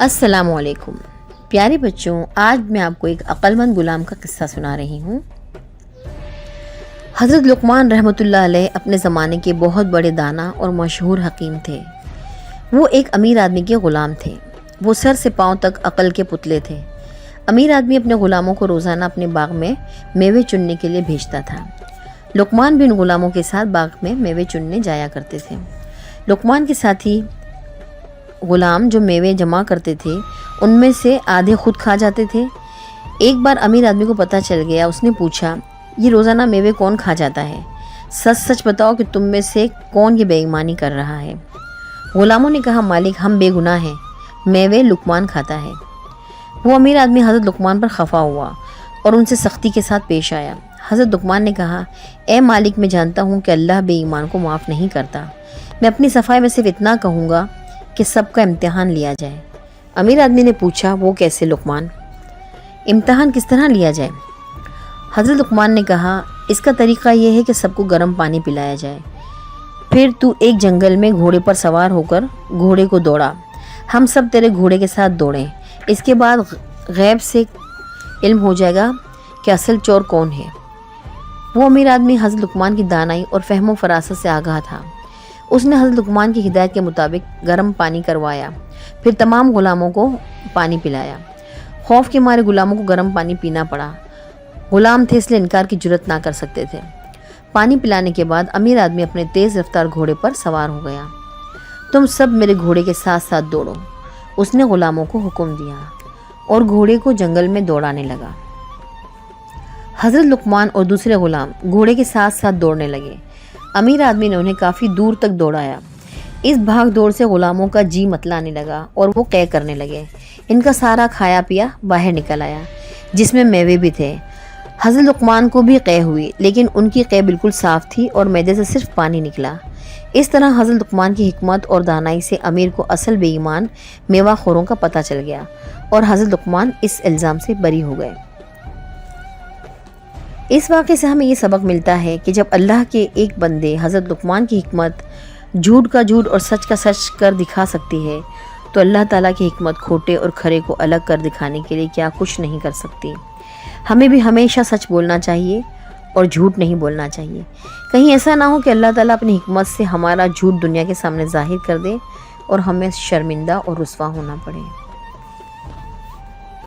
السلام علیکم پیارے بچوں، آج میں آپ کو ایک عقل مند غلام کا قصہ سنا رہی ہوں۔ حضرت لقمان رحمۃ اللہ علیہ اپنے زمانے کے بہت بڑے دانا اور مشہور حکیم تھے۔ وہ ایک امیر آدمی کے غلام تھے۔ وہ سر سے پاؤں تک عقل کے پتلے تھے۔ امیر آدمی اپنے غلاموں کو روزانہ اپنے باغ میں میوے چننے کے لیے بھیجتا تھا۔ لقمان بھی ان غلاموں کے ساتھ باغ میں میوے چننے جایا کرتے تھے۔ لقمان کے ساتھی غلام جو میوے جمع کرتے تھے ان میں سے آدھے خود کھا جاتے تھے۔ ایک بار امیر آدمی کو پتہ چل گیا۔ اس نے پوچھا، یہ روزانہ میوے کون کھا جاتا ہے؟ سچ سچ بتاؤ کہ تم میں سے کون یہ بے ایمانی کر رہا ہے؟ غلاموں نے کہا، مالک ہم بے گناہ ہیں، میوے لقمان کھاتا ہے۔ وہ امیر آدمی حضرت لقمان پر خفا ہوا اور ان سے سختی کے ساتھ پیش آیا۔ حضرت لقمان نے کہا، اے مالک، میں جانتا ہوں کہ اللہ بے ایمان کو معاف نہیں کرتا۔ میں اپنی صفائی میں صرف اتنا کہوں گا کہ سب کا امتحان لیا جائے۔ امیر آدمی نے پوچھا، وہ کیسے لقمان؟ امتحان کس طرح لیا جائے؟ حضرت لقمان نے کہا، اس کا طریقہ یہ ہے کہ سب کو گرم پانی پلایا جائے، پھر تو ایک جنگل میں گھوڑے پر سوار ہو کر گھوڑے کو دوڑا، ہم سب تیرے گھوڑے کے ساتھ دوڑیں، اس کے بعد غیب سے علم ہو جائے گا کہ اصل چور کون ہے۔ وہ امیر آدمی حضرت لقمان کی دانائی اور فہم و فراست سے آگاہ تھا۔ اس نے حضرت لقمان کی ہدایت کے مطابق گرم پانی کروایا، پھر تمام غلاموں کو پانی پلایا۔ خوف کے مارے غلاموں کو گرم پانی پینا پڑا۔ غلام تھے اس لیے انکار کی جرات نہ کر سکتے تھے۔ پانی پلانے کے بعد امیر آدمی اپنے تیز رفتار گھوڑے پر سوار ہو گیا۔ تم سب میرے گھوڑے کے ساتھ ساتھ دوڑو، اس نے غلاموں کو حکم دیا اور گھوڑے کو جنگل میں دوڑانے لگا۔ حضرت لقمان اور دوسرے غلام گھوڑے کے ساتھ ساتھ دوڑنے لگے۔ امیر آدمی نے انہیں کافی دور تک دوڑایا۔ اس بھاگ دوڑ سے غلاموں کا جی متلانے لگا اور وہ قے کرنے لگے۔ ان کا سارا کھایا پیا باہر نکل آیا، جس میں میوے بھی تھے۔ حضرت لقمان کو بھی قے ہوئی، لیکن ان کی قے بالکل صاف تھی اور معدے سے صرف پانی نکلا۔ اس طرح حضرت لقمان کی حکمت اور دانائی سے امیر کو اصل بے ایمان میوہ خوروں کا پتہ چل گیا اور حضرت لقمان اس الزام سے بری ہو گئے۔ اس واقعے سے ہمیں یہ سبق ملتا ہے کہ جب اللہ کے ایک بندے حضرت لقمان کی حکمت جھوٹ کا جھوٹ اور سچ کا سچ کر دکھا سکتی ہے، تو اللہ تعالیٰ کی حکمت کھوٹے اور کھرے کو الگ کر دکھانے کے لیے کیا کچھ نہیں کر سکتی۔ ہمیں بھی ہمیشہ سچ بولنا چاہیے اور جھوٹ نہیں بولنا چاہیے۔ کہیں ایسا نہ ہو کہ اللہ تعالیٰ اپنی حکمت سے ہمارا جھوٹ دنیا کے سامنے ظاہر کر دے اور ہمیں شرمندہ اور رسوا ہونا پڑے۔